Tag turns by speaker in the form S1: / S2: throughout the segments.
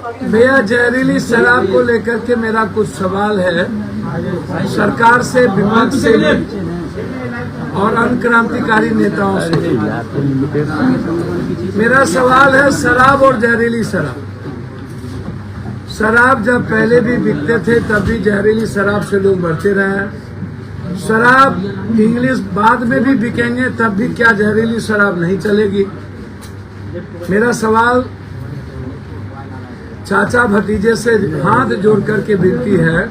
S1: भैया, जहरीली शराब को लेकर के मेरा कुछ सवाल है सरकार से, विपक्ष से और अनक्रांतिकारी नेताओं से। मेरा सवाल है शराब और जहरीली शराब। शराब जब पहले भी बिकते थे तब भी जहरीली शराब से लोग मरते रहे। शराब इंग्लिश बाद में भी बिकेंगे तब भी क्या जहरीली शराब नहीं चलेगी? मेरा सवाल चाचा भतीजे से हाथ जोड़ करके विनती है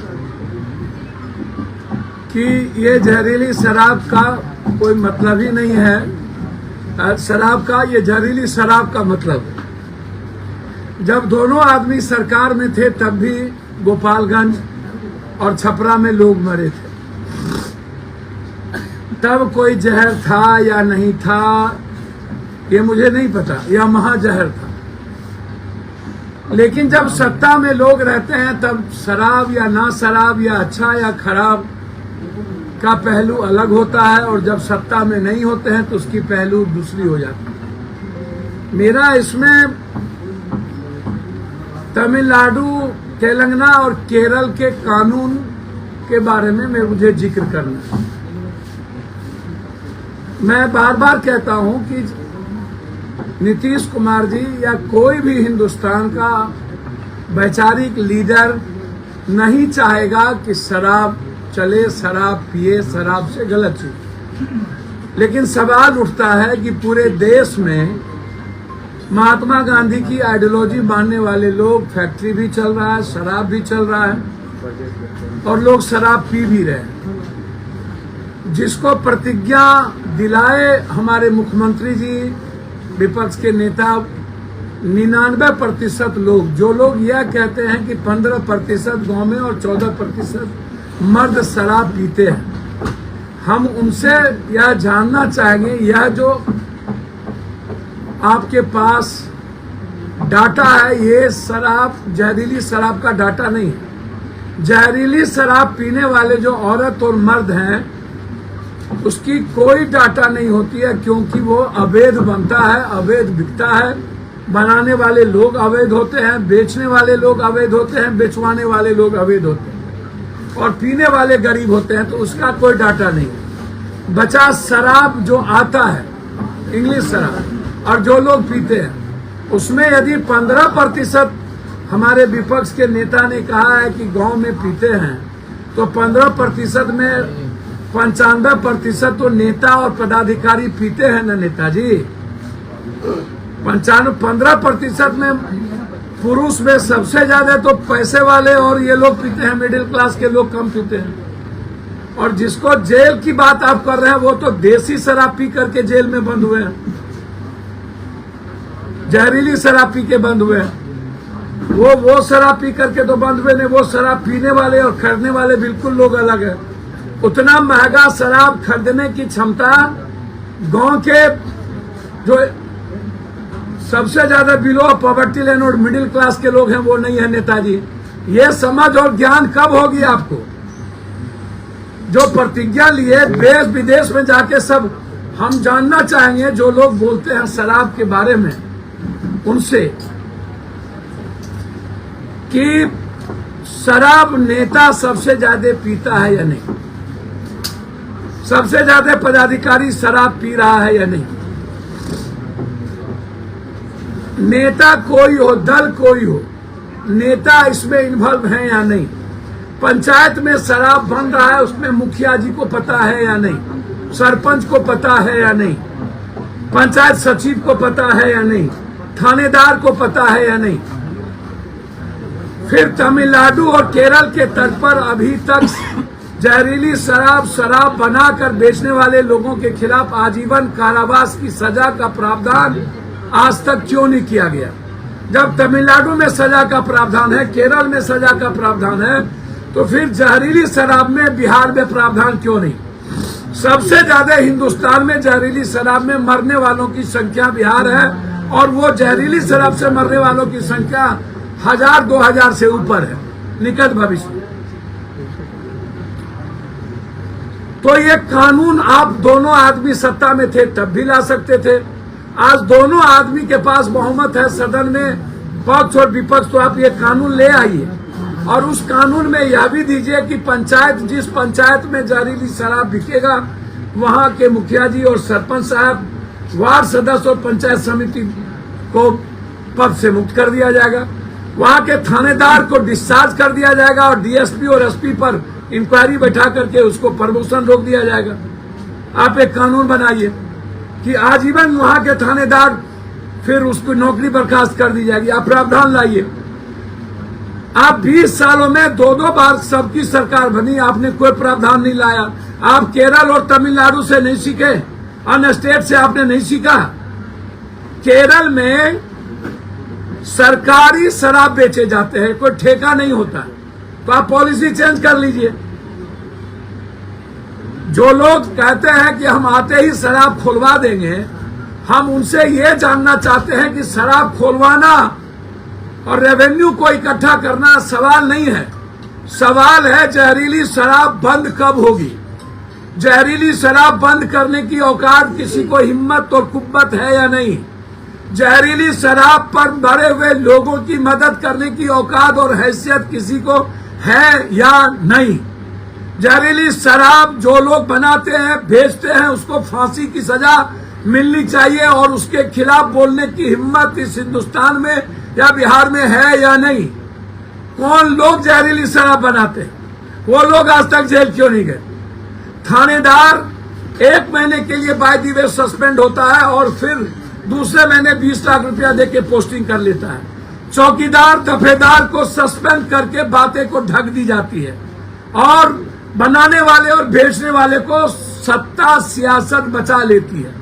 S1: कि ये जहरीली शराब का कोई मतलब ही नहीं है। शराब का, ये जहरीली शराब का मतलब जब दोनों आदमी सरकार में थे तब भी गोपालगंज और छपरा में लोग मरे थे। तब कोई जहर था या नहीं था ये मुझे नहीं पता, यह महाजहर था। लेकिन जब सत्ता में लोग रहते हैं तब शराब या ना शराब या अच्छा या खराब का पहलू अलग होता है, और जब सत्ता में नहीं होते हैं तो उसकी पहलू दूसरी हो जाती है। मेरा इसमें तमिलनाडु, तेलंगाना और केरल के कानून के बारे में मुझे जिक्र करना है। मैं बार बार कहता हूं कि नीतीश कुमार जी या कोई भी हिंदुस्तान का वैचारिक लीडर नहीं चाहेगा कि शराब चले, शराब पिए, शराब से गलत चीज। लेकिन सवाल उठता है कि पूरे देश में महात्मा गांधी की आइडियोलॉजी मानने वाले लोग, फैक्ट्री भी चल रहा है, शराब भी चल रहा है और लोग शराब पी भी रहे हैं। जिसको प्रतिज्ञा दिलाए हमारे मुख्यमंत्री जी, विपक्ष के नेता, 99% लोग, जो लोग यह कहते हैं कि 15% गांव में और 14% मर्द शराब पीते हैं, हम उनसे यह जानना चाहेंगे, यह जो आपके पास डाटा है ये शराब, जहरीली शराब का डाटा नहीं है। जहरीली शराब पीने वाले जो औरत और मर्द हैं उसकी कोई डाटा नहीं होती है, क्योंकि वो अवैध बनता है, अवैध बिकता है। बनाने वाले लोग अवैध होते हैं, बेचने वाले लोग अवैध होते हैं, बेचवाने वाले लोग अवैध होते हैं, और पीने वाले गरीब होते हैं, तो उसका कोई डाटा नहीं है। बचा शराब जो आता है, इंग्लिश शराब, और जो लोग पीते हैं उसमें यदि 15% हमारे विपक्ष के नेता ने कहा है कि गांव में पीते हैं, तो 15% में 95% तो नेता और पदाधिकारी पीते हैं ना नेताजी। 15% में पुरुष में सबसे ज्यादा तो पैसे वाले और ये लोग पीते हैं, मिडिल क्लास के लोग कम पीते हैं। और जिसको जेल की बात आप कर रहे हैं वो तो देसी शराब पी करके जेल में बंद हुए हैं, जहरीली शराब पी के बंद हुए हैं। वो शराब पी करके तो बंद हुए नहीं, वो शराब पीने वाले और खरीदने वाले बिल्कुल लोग अलग है। उतना महंगा शराब खरीदने की क्षमता गांव के जो सबसे ज्यादा बिलो पॉवर्टी लाइन और मिडिल क्लास के लोग हैं वो नहीं है नेताजी। ये समझ और ज्ञान कब होगी आपको? जो प्रतिज्ञा लिए देश विदेश में जाके सब हम जानना चाहेंगे, जो लोग बोलते हैं शराब के बारे में उनसे, कि शराब नेता सबसे ज्यादा पीता है या नहीं, सबसे ज्यादा पदाधिकारी शराब पी रहा है या नहीं। नेता कोई हो, दल कोई हो, नेता इसमें इन्वॉल्व है या नहीं। पंचायत में शराब बन रहा है, उसमें मुखिया जी को पता है या नहीं, सरपंच को पता है या नहीं, पंचायत सचिव को पता है या नहीं, थानेदार को पता है या नहीं। फिर तमिलनाडु और केरल के तट पर अभी तक जहरीली शराब बनाकर बेचने वाले लोगों के खिलाफ आजीवन कारावास की सजा का प्रावधान आज तक क्यों नहीं किया गया? जब तमिलनाडु में सजा का प्रावधान है, केरल में सजा का प्रावधान है, तो फिर जहरीली शराब में बिहार में प्रावधान क्यों नहीं? सबसे ज्यादा हिंदुस्तान में जहरीली शराब में मरने वालों की संख्या बिहार है, और वो जहरीली शराब से मरने वालों की संख्या 1000-2000 से ऊपर है निकट भविष्य में। तो ये कानून आप दोनों आदमी सत्ता में थे तब भी ला सकते थे। आज दोनों आदमी के पास बहुमत है सदन में, पक्ष और विपक्ष, तो आप ये कानून ले आइए और उस कानून में यह भी दीजिए कि पंचायत, जिस पंचायत में जहरीली शराब बिकेगा वहां के मुखिया जी और सरपंच साहब, वार्ड सदस्य और पंचायत समिति को पद से मुक्त कर दिया जाएगा, वहां के थानेदार को डिस्चार्ज कर दिया जाएगा और डीएसपी और एसपी पर इंक्वायरी बैठा करके उसको प्रमोशन रोक दिया जाएगा। आप एक कानून बनाइए कि आजीवन वहां के थानेदार, फिर उसको नौकरी बर्खास्त कर दी जाएगी। आप प्रावधान लाइए। आप 20 सालों में 2-2 बार सबकी सरकार बनी, आपने कोई प्रावधान नहीं लाया। आप केरल और तमिलनाडु से नहीं सीखे, अन्य स्टेट से आपने नहीं सीखा। केरल में सरकारी शराब बेचे जाते हैं, कोई ठेका नहीं होता, तो आप पॉलिसी चेंज कर लीजिए। जो लोग कहते हैं कि हम आते ही शराब खुलवा देंगे, हम उनसे ये जानना चाहते हैं कि शराब खुलवाना और रेवेन्यू को इकट्ठा करना सवाल नहीं है। सवाल है जहरीली शराब बंद कब होगी। जहरीली शराब बंद करने की औकात किसी को हिम्मत और कुव्वत है या नहीं। जहरीली शराब पर मरे हुए लोगों की मदद करने की औकात और हैसियत किसी को है या नहीं। जहरीली शराब जो लोग बनाते हैं, बेचते हैं, उसको फांसी की सजा मिलनी चाहिए और उसके खिलाफ बोलने की हिम्मत इस हिंदुस्तान में या बिहार में है या नहीं। कौन लोग जहरीली शराब बनाते हैं, वो लोग आज तक जेल क्यों नहीं गए। थानेदार 1 महीने के लिए बाय द वे सस्पेंड होता है और फिर दूसरे महीने 20 लाख रुपया देके पोस्टिंग कर लेता है। चौकीदार दफेदार को सस्पेंड करके बातें को ढक दी जाती है और बनाने वाले और बेचने वाले को सत्ता सियासत बचा लेती है।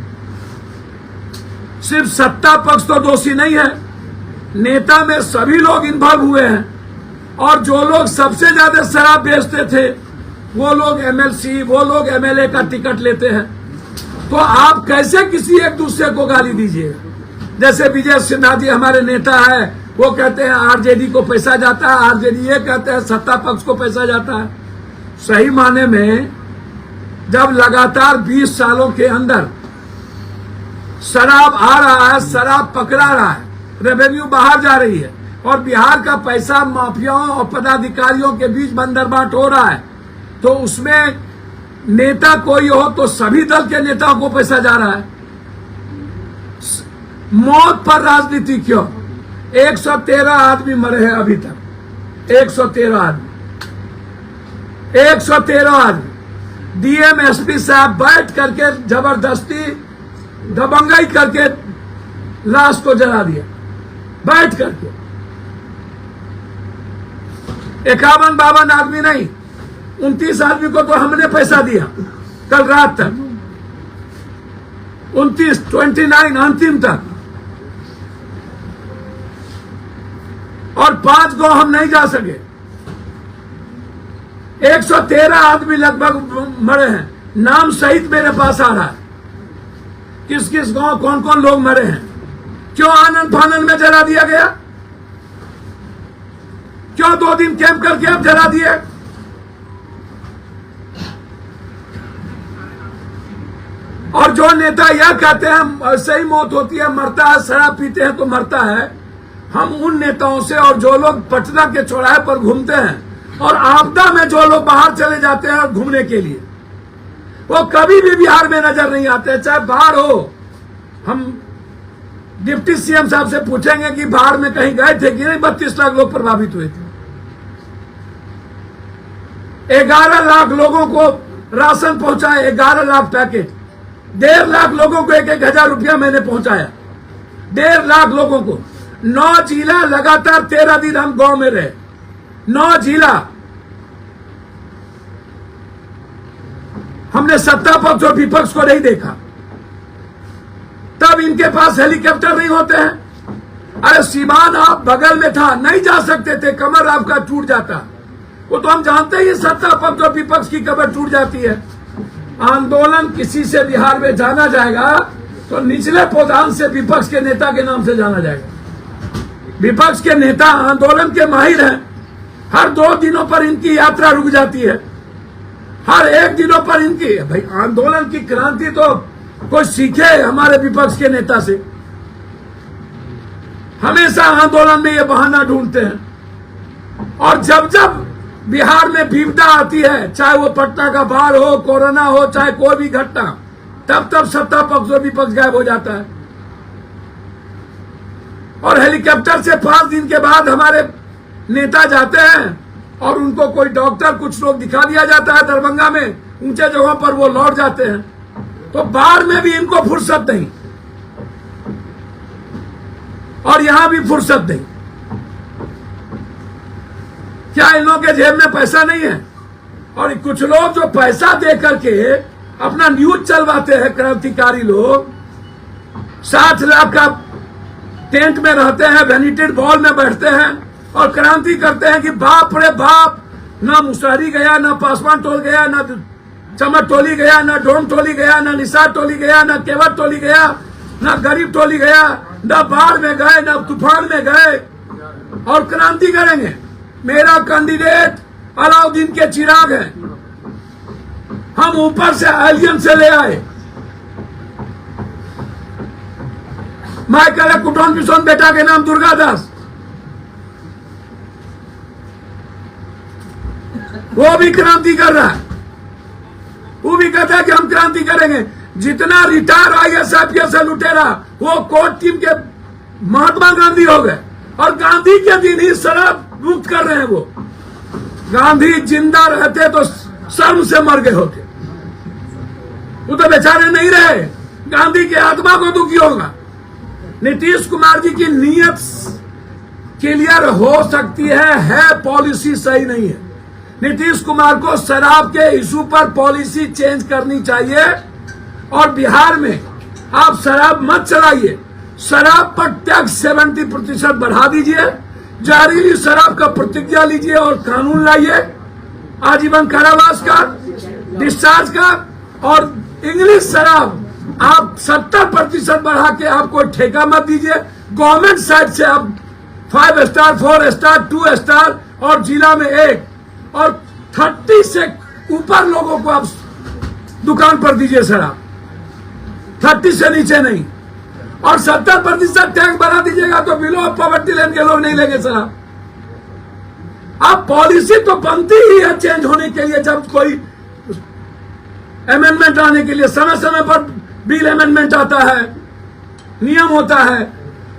S1: सिर्फ सत्ता पक्ष तो दोषी नहीं है, नेता में सभी लोग इन्वॉल्व हुए हैं और जो लोग सबसे ज्यादा शराब बेचते थे वो लोग एमएलसी, वो लोग एमएलए का टिकट लेते हैं। तो आप कैसे किसी एक दूसरे को गाली दीजिएगा। जैसे विजय सिन्हा जी हमारे नेता है, वो कहते हैं आरजेडी को पैसा जाता है, आरजेडी ये कहते हैं सत्ता पक्ष को पैसा जाता है। सही माने में जब लगातार 20 सालों के अंदर शराब आ रहा है, शराब पकड़ा रहा है, रेवेन्यू बाहर जा रही है और बिहार का पैसा माफियाओं और पदाधिकारियों के बीच बंदरबाट हो रहा है, तो उसमें नेता कोई हो तो सभी दल के नेताओं को पैसा जा रहा है। मौत पर राजनीति क्यों। 113 आदमी मरे हैं अभी तक, 113 आदमी, 113 आदमी। डीएम एसपी साहब बैठ करके जबरदस्ती दबंगाई करके लाश को जला दिया, बैठ करके। 51-52 आदमी नहीं, 29 आदमी को तो हमने पैसा दिया कल रात तक, 29 अंतिम तक, और 5 को हम नहीं जा सके। 113 आदमी लगभग मरे हैं, नाम सहित मेरे पास आ रहा है किस किस गांव कौन कौन लोग मरे हैं। क्यों आनंद फानंद में जला दिया गया, क्यों 2 दिन कैंप करके अब जला दिए। और जो नेता यह कहते हैं सही मौत होती है, मरता है, शराब पीते हैं तो मरता है, हम उन नेताओं से, और जो लोग पटना के चौराहे पर घूमते हैं और आपदा में जो लोग बाहर चले जाते हैं घूमने के लिए, वो कभी भी बिहार में नजर नहीं आते, चाहे बाढ़ हो। हम डिप्टी सीएम साहब से पूछेंगे कि बाढ़ में कहीं गए थे कि नहीं। 32 लाख लोग प्रभावित हुए थे, 11 लाख लोगों को राशन पहुंचाए, 11 लाख पैकेट, 1.5 लाख लोगों को 1-1 हजार रुपया मैंने पहुंचाया, 1.5 लाख लोगों को। 9 जिला लगातार 13 दिन हम गांव में रहे, 9 जिला। हमने सत्ता पक्ष और विपक्ष को नहीं देखा। तब इनके पास हेलीकॉप्टर नहीं होते हैं। अरे सीमान आप बगल में था, नहीं जा सकते थे, कमर आपका टूट जाता। वो तो हम जानते ही सत्ता पक्ष और विपक्ष की कमर टूट जाती है। आंदोलन किसी से बिहार में जाना जाएगा तो निचले पौधान से विपक्ष के नेता के नाम से जाना जाएगा। विपक्ष के नेता आंदोलन के माहिर हैं। हर 2 दिनों पर इनकी यात्रा रुक जाती है, हर 1 दिनों पर इनकी। भाई आंदोलन की क्रांति तो कोई सीखे हमारे विपक्ष के नेता से। हमेशा आंदोलन में ये बहाना ढूंढते हैं। और जब जब बिहार में विपदा आती है, चाहे वो पटना का बाढ़ हो, कोरोना हो, चाहे कोई भी घटना, तब तब सत्ता पक्ष और विपक्ष गायब हो जाता है। और हेलीकॉप्टर से 5 दिन के बाद हमारे नेता जाते हैं और उनको कोई डॉक्टर, कुछ लोग दिखा दिया जाता है दरभंगा में, ऊंचे जगहों पर वो लौट जाते हैं। तो बाढ़ में भी इनको फुर्सत नहीं और यहां भी फुर्सत नहीं। क्या इन लोगों के जेब में पैसा नहीं है? और कुछ लोग जो पैसा दे करके अपना न्यूज चलवाते हैं, क्रांतिकारी लोग 60 लाख का टेंट में रहते हैं, वैनिटेड बॉल में बैठते हैं और क्रांति करते हैं कि बाप रे बाप, ना मुशहरी गया, ना पासवान टोल गया, ना चमक टोली गया, ना डोम टोली गया, ना निषाद टोली गया, ना केवट टोली गया, ना गरीब टोली गया, ना बाढ़ में गए, ना तूफान में गए और क्रांति करेंगे। मेरा कैंडिडेट अलाउद्दीन के चिराग है। हम ऊपर से एलियन से ले आए। मैं कह कुटौन पिसौन बेटा के नाम दुर्गादास, वो भी क्रांति कर रहा है। वो भी कहता है कि हम क्रांति करेंगे। जितना रिटायर IAS IPS से लुटेरा, वो कोर्ट टीम के महात्मा गांधी हो गए और गांधी के दिन ही शराब मुक्त कर रहे हैं। वो गांधी जिंदा रहते तो शर्म से मर गए होते। वो तो बेचारे नहीं रहे, गांधी की आत्मा को दुखी होगा। नीतीश कुमार जी की नीयत क्लियर हो सकती है पॉलिसी सही नहीं है। नीतीश कुमार को शराब के इशू पर पॉलिसी चेंज करनी चाहिए और बिहार में आप शराब मत चलाइए। शराब पर टैक्स 70% बढ़ा दीजिए, जहरीली शराब का प्रतिज्ञा लीजिए और कानून लाइए, आजीवन कारावास का, डिस्चार्ज का। और इंग्लिश शराब आप 70% बढ़ा के आप कोई ठेका मत दीजिए। गवर्नमेंट साइड से आप 5 स्टार, 4 स्टार, 2 स्टार और जिला में 1 और 30 से ऊपर लोगों को आप दुकान पर दीजिए शराब, 30 से नीचे नहीं। और 70% टैक्स बढ़ा दीजिएगा तो बिलो ऑफ पॉवर्टी लाइन के लोग नहीं लेंगे शराब। अब पॉलिसी तो बनती ही है चेंज होने के लिए। जब कोई अमेंडमेंट आने के लिए समय समय पर बिल अमेंडमेंट आता है, नियम होता है।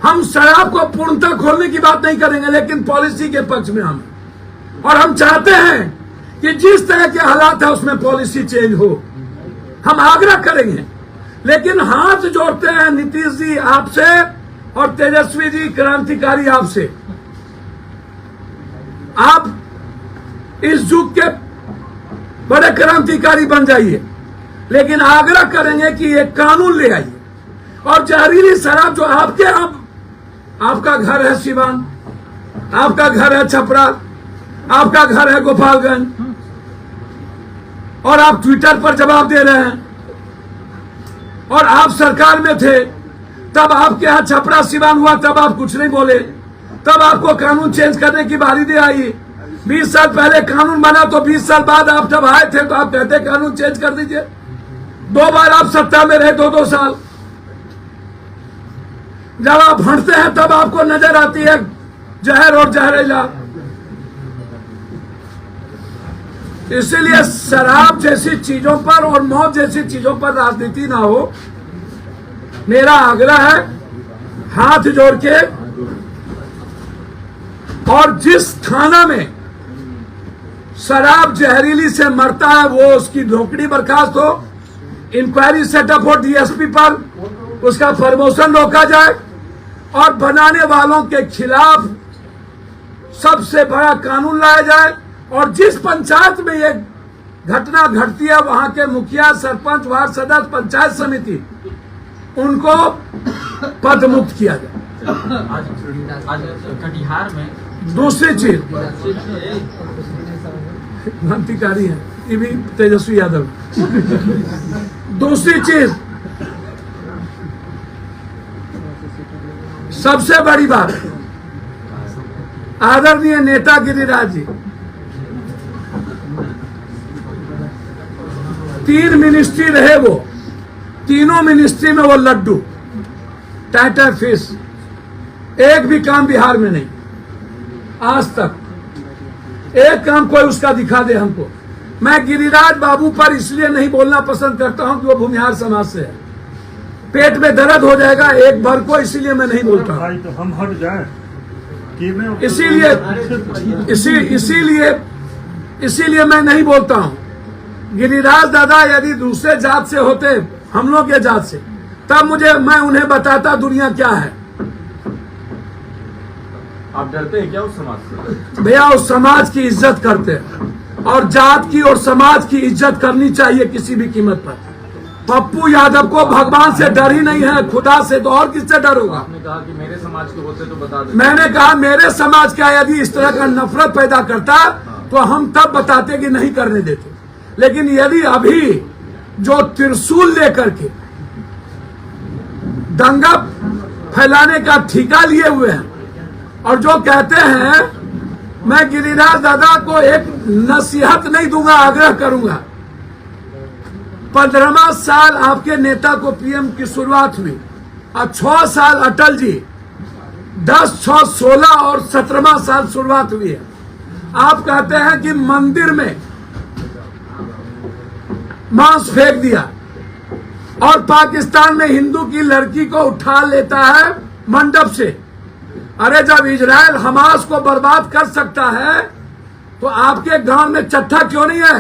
S1: हम शराब को पूर्णतः खोलने की बात नहीं करेंगे, लेकिन पॉलिसी के पक्ष में हम, और हम चाहते हैं कि जिस तरह के हालात है उसमें पॉलिसी चेंज हो। हम आग्रह करेंगे, लेकिन हाथ जोड़ते हैं नीतीश जी आपसे और तेजस्वी जी क्रांतिकारी आपसे। आप इस युग के बड़े क्रांतिकारी बन जाइए, लेकिन आग्रह करेंगे कि एक कानून ले आइए। और जहरीली शराब जो आपके आपका घर है सिवान, आपका घर है छपरा, आपका घर है गोपालगंज, और आप ट्विटर पर जवाब दे रहे हैं। और आप सरकार में थे, तब आपके यहाँ छपरा सिवान हुआ, तब आप कुछ नहीं बोले। तब आपको कानून चेंज करने की बारी दे आई। 20 साल पहले कानून बना तो 20 साल बाद आप जब आए थे तो आप कहते कानून चेंज कर दीजिए। 2 बार आप सत्ता में रहे, 2-2 साल। जब आप हटते हैं तब आपको नजर आती है जहर और जहरीला। इसीलिए शराब जैसी चीजों पर और मौत जैसी चीजों पर राजनीति ना हो। मेरा आग्रह है हाथ जोड़ के, और जिस थाना में शराब जहरीली से मरता है वो उसकी नौकरी बर्खास्त हो, इंक्वायरी सेटअप हो DSP पर, उसका प्रमोशन रोका जाए और बनाने वालों के खिलाफ सबसे बड़ा कानून लाया जाए। और जिस पंचायत में ये घटना घटती है वहां के मुखिया, सरपंच, वार्ड सदस्य, पंचायत समिति, उनको पद मुक्त किया जाए।
S2: आज कटिहार में
S1: दूसरी चीज क्रांतिकारी है, ये भी तेजस्वी यादव। दूसरी चीज, सबसे बड़ी बात, आदरणीय नेता गिरिराज जी 3 मिनिस्ट्री रहे, वो तीनों मिनिस्ट्री में वो लड्डू, टाइटर फिश, एक भी काम बिहार में नहीं, आज तक एक काम कोई उसका दिखा दे हमको। मैं गिरिराज बाबू पर इसलिए नहीं बोलना पसंद करता हूं कि वो भूमिहार समाज से है, पेट में दर्द हो जाएगा एक बार को, इसीलिए मैं नहीं बोलता हूं।
S3: तो हम हट जाएं
S1: इसीलिए मैं नहीं बोलता हूं। गिरिराज दादा यदि दूसरे जात से होते, हम लोग के जात से, तब मैं उन्हें बताता दुनिया क्या है।
S4: आप डरते हैं क्या उस समाज से?
S1: भैया उस समाज की इज्जत करते हैं, और जात की और समाज की इज्जत करनी चाहिए किसी भी कीमत पर। पप्पू यादव को भगवान से डर ही नहीं है, खुदा से तो और किससे डर होगा।
S4: आपने कहा कि मेरे समाज के होते तो बता दें।
S1: मैंने कहा मेरे समाज का यदि इस तरह का नफरत पैदा करता तो हम तब बताते कि नहीं करने देते। लेकिन यदि अभी जो त्रिशूल लेकर के दंगा फैलाने का ठेका लिए हुए हैं, और जो कहते हैं, मैं गिरिराज दादा को एक नसीहत नहीं दूंगा, आग्रह करूंगा। 15वां साल आपके नेता को पीएम की शुरुआत हुई, और 6 साल अटल जी, 10, 6, 16 और 17वां साल शुरुआत हुई है। आप कहते हैं कि मंदिर में मांस फेंक दिया, और पाकिस्तान में हिंदू की लड़की को उठा लेता है मंडप से। अरे जब इजराइल हमास को बर्बाद कर सकता है तो आपके गांव में चट्टा क्यों नहीं है?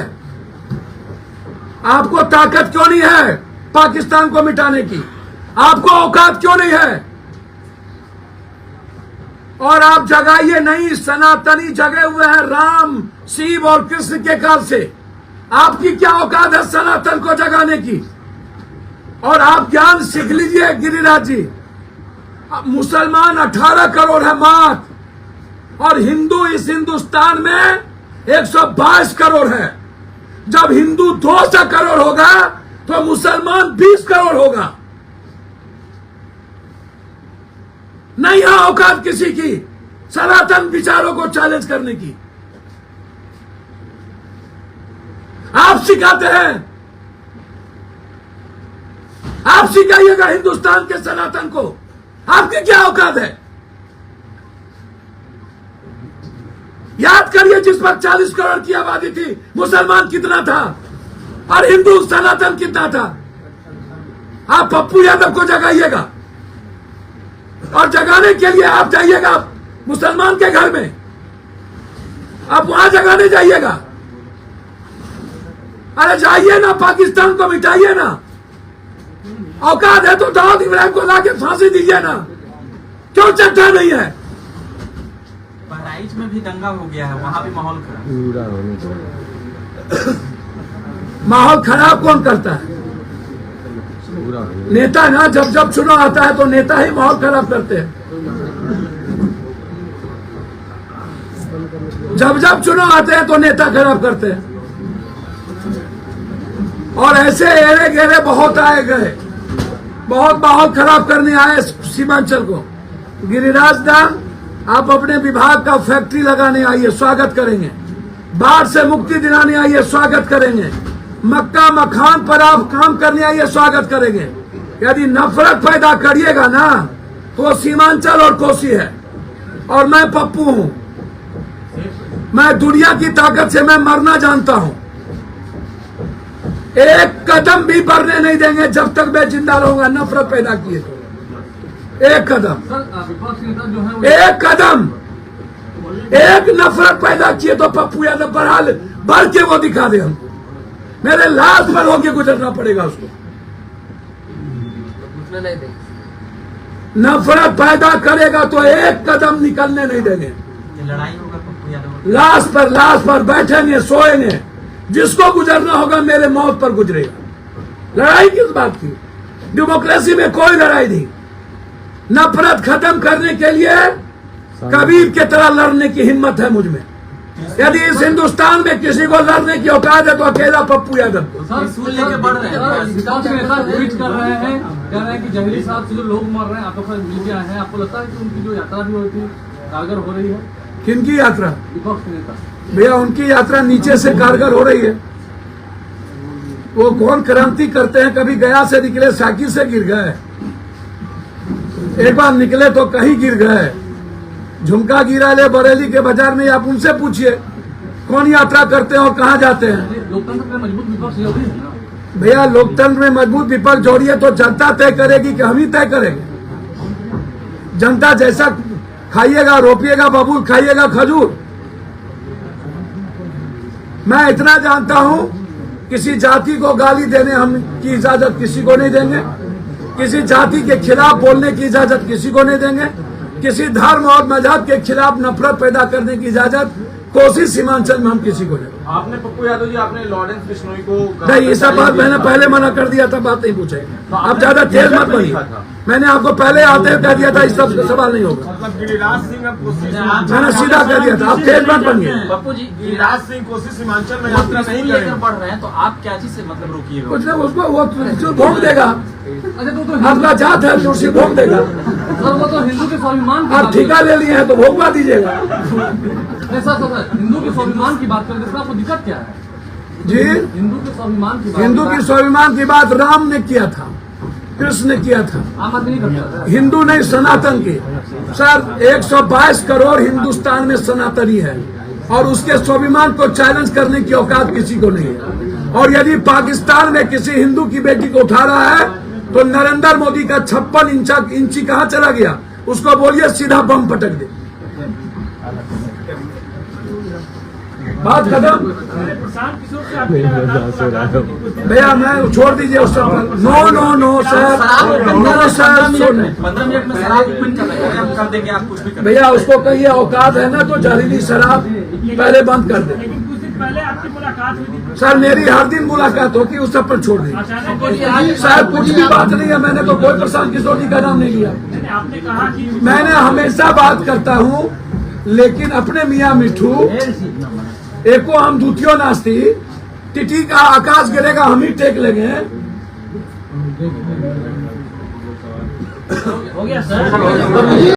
S1: आपको ताकत क्यों नहीं है पाकिस्तान को मिटाने की? आपको औकात क्यों नहीं है? और आप जगाइए नहीं, सनातनी जगे हुए हैं राम, शिव और कृष्ण के काल से। आपकी क्या औकात है सनातन को जगाने की? और आप ज्ञान सीख लीजिए गिरिराज जी। मुसलमान 18 करोड़ है मात, और हिंदू इस हिंदुस्तान में 122 करोड़ है। जब हिंदू 200 करोड़ होगा तो मुसलमान 20 करोड़ होगा। नहीं है औकात किसी की सनातन विचारों को चैलेंज करने की। आप सिखाते हैं, आप सिखाइएगा हिंदुस्तान के सनातन को। आपकी क्या औकात है? याद करिए, जिस पर 40 करोड़ की आबादी थी, मुसलमान कितना था और हिंदू सनातन कितना था? आप पप्पू यादव को जगाइएगा, और जगाने के लिए आप जाइएगा मुसलमान के घर में, आप वहां जगाने जाइएगा। अरे जाइए ना, पाकिस्तान को मिटाइए ना। औकात है तो दाऊद इब्राहिम को लाके फांसी दीजिए ना, क्यों चट्टा नहीं है?
S2: बहराइच में भी दंगा हो गया है, वहां भी माहौल खराब।
S1: माहौल खराब कौन करता है? नेता ना। जब जब चुनाव आता है तो नेता ही माहौल खराब करते हैं। जब जब चुनाव आते हैं तो नेता खराब करते हैं। और ऐसे एरे गेरे बहुत आए गए, बहुत माहौल खराब करने आए सीमांचल को। गिरिराज दा, आप अपने विभाग का फैक्ट्री लगाने आइए, स्वागत करेंगे। बाढ़ से मुक्ति दिलाने आइए, स्वागत करेंगे। मक्का मखान पर आप काम करने आइए, स्वागत करेंगे। यदि नफरत पैदा करिएगा ना तो सीमांचल और कोसी है। और मैं पप्पू हूं, मैं दुनिया की ताकत से मैं मरना जानता हूं। एक कदम भी बढ़ने नहीं देंगे जब तक मैं जिंदा रहूंगा। नफरत पैदा किए तो एक कदम, एक कदम, एक नफरत पैदा किए तो पप्पू यादव पर हाल बढ़ के वो दिखा दे हमको। मेरे लाश पर होके गुजरना पड़ेगा उसको। नफरत पैदा करेगा तो एक कदम निकलने नहीं देंगे।
S2: लड़ाई होगा पप्पू यादव,
S1: लाश पर बैठेंगे, सोएंगे। जिसको गुजरना होगा मेरे मौत पर गुजरेगा। लड़ाई किस बात की? डेमोक्रेसी में कोई लड़ाई नहीं। नफरत खत्म करने के लिए कबीर की तरह लड़ने की हिम्मत है मुझ में। यदि इस हिंदुस्तान में किसी को लड़ने की औकात है तो अकेला पप्पू यादव को।
S2: लेके बढ़ रहे हैं।
S5: विपक्ष के नेता ट्वीट कर रहे हैं, कह रहे हैं कि जंगली साहब से जो लोग मर रहे हैं आप लोग मिल के आए हैं। आपको लगता है कि उनकी जो यात्रा भी हुई थी कारगर हो रही है?
S1: किनकी यात्रा?
S5: विपक्ष के नेता
S1: भैया, उनकी यात्रा नीचे से कारगर हो रही है। वो कौन क्रांति करते हैं? कभी गया से निकले साइकिल से गिर गए। एक बार निकले तो कहीं गिर गए। झुमका गिरा ले बरेली के बाजार में, आप उनसे पूछिए कौन यात्रा करते हैं और कहाँ जाते हैं।
S5: लोकतंत्र में मजबूत विपक्ष जरूरी है ना।
S1: भैया लोकतंत्र में मजबूत विपक्ष जोड़िए तो जनता तय करेगी कि हम ही तय करेंगे। जनता जैसा खाइएगा, रोपिएगा बबूल, खाइएगा खजूर। मैं इतना जानता हूं, किसी जाति को गाली देने हम की इजाजत किसी को नहीं देंगे, किसी जाति के खिलाफ बोलने की इजाजत किसी को नहीं देंगे, किसी धर्म और मजहब के खिलाफ नफरत पैदा करने की इजाजत कोसी सीमांचल में हम किसी को नहीं।
S4: आपने पप्पू यादव जी, आपने लॉरेंस बिश्नोई को
S1: नहीं, ये सब बात मैंने पहले मना कर दिया था, बात नहीं पूछेगी। आप ज्यादा तेज मत बनिए। मैंने आपको पहले आते हुए कह दिया था इस सब सवाल नहीं होगा।
S4: मतलब गिरिराज सिंह अब कोसी,
S1: मैंने सीधा कह दिया था, आप तेज मत बनिए।
S2: पप्पू जी
S4: गिरिराज सिंह कोसी सीमांचल में यात्रा नहीं
S2: लेकर
S4: करेंगे।
S2: बढ़ रहे हैं, तो आप क्या चीज से मतलब रोकिएगा?
S1: कुछ ना, उसको वो जो भोग देगा,
S5: अच्छा तो
S1: आपका जात है जो उसे भोग देगा।
S5: सर वो तो हिंदू के स्वाभिमान की
S1: आप
S5: बात
S1: ठेका ले लिए हैं तो भोगवा दीजिएगा।
S5: नहीं सर, हिंदू के स्वाभिमान की बात करें तो आपको दिक्कत क्या है?
S1: जी,
S5: हिंदू के स्वाभिमान की बात,
S1: हिंदू की स्वाभिमान की बात राम ने किया था, कृष्ण ने किया था,
S5: आम आदमी नहीं करता।
S1: हिंदू नहीं सनातन की। सर 122 करोड़ हिंदुस्तान में सनातनी है और उसके स्वाभिमान को चैलेंज करने की औकात किसी को नहीं है। और यदि पाकिस्तान में किसी हिंदू की बेटी को उठा रहा है तो नरेंद्र मोदी का 56 इंची कहाँ चला गया, उसको बोलिए सीधा बम पटक दे। बात खत्म भैया, मैं छोड़ दीजिए उस सब। No no no sir, no sir,
S2: 15 minute में शराब ओपन कर रहे हैं, हम कर देंगे, आप कुछ भी कर
S1: भैया उसको कहिए औकात है ना तो जहरीली शराब पहले बंद कर दे।
S3: पहले आपकी मुलाकात हुई थी,
S1: सर मेरी हर दिन मुलाकात होती है, उस सब पर छोड़ दी।
S3: अचानक
S1: सर कुछ भी बात नहीं है, मैंने तो कोई प्रशांत किशोर जी का नाम नहीं लिया।
S3: आपने कहा कि
S1: मैंने हमेशा बात करता हूँ, लेकिन अपने मियाँ मिठू एको हम दूतियों नास्ती, टिटी का आकाश गिरेगा हम ही टेक लेंगे।
S3: हो गया सर।